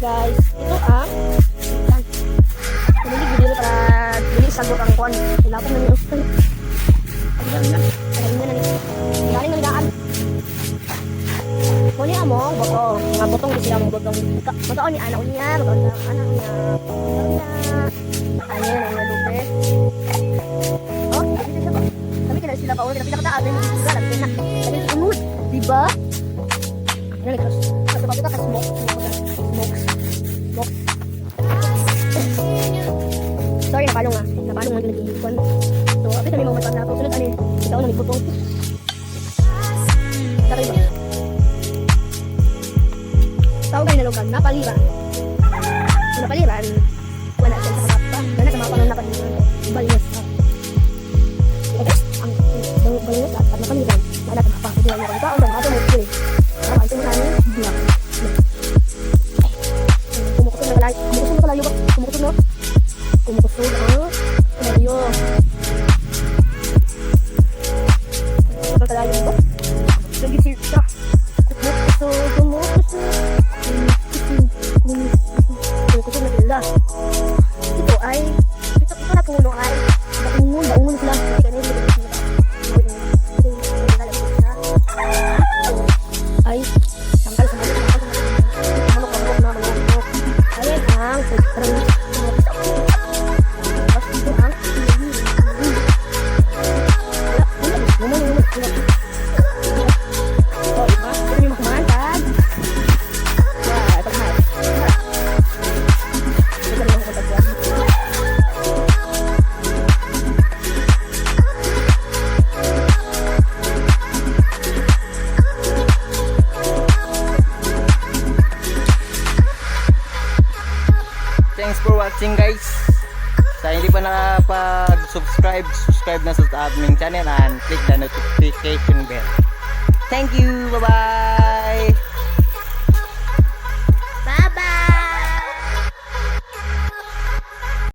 guys. Ito ang pinilig video para dili sagot ang kuan. Ilapon na niyo. Ayun na. Galing na daan. Kunin among botong. Mga botong di sila mong botong. Botong ni anak niya, botong na anak niya. Ayun ang nalupe. Oh, kami kina sila pa ulit. Tapi nakataas na yung sila. Lagi na. Lagi na unod. Diba? Ayun, terus. Kasi pag ito ka smoke. Smoke. Sorry, napalong ah. Napalong nga nag-iikon. So, apit na may mga matanda. Sunod ano eh. Ikaw na may butong. Sakay ba? Tawag kayo na lugar. Napaliran. So, napaliran. Wala siya sa kapapa. Wala sa mga pangang napaliran. Maglinis na. Okay? Ang maglinis at napaliran. Wala sa kapapa. Ito ang mga ang mga mo ito eh. Ang ito mo namin. Bilang. Kumukusog na kalayo. Kumukusog na kalayo ba? Kumukusog na? Kumukusog ang kalayo. Kumukusog kalayo ba? Lagi siya. Kumukusog na sila. Ito ay ito na puno ay baungon sila. Ay tanggal sa manok na mga manok. Ayan ang putran. Thanks for watching guys. Sa hindi pa nakapag-subscribe, subscribe na sa aming channel and click the notification bell. Thank you. Bye-bye.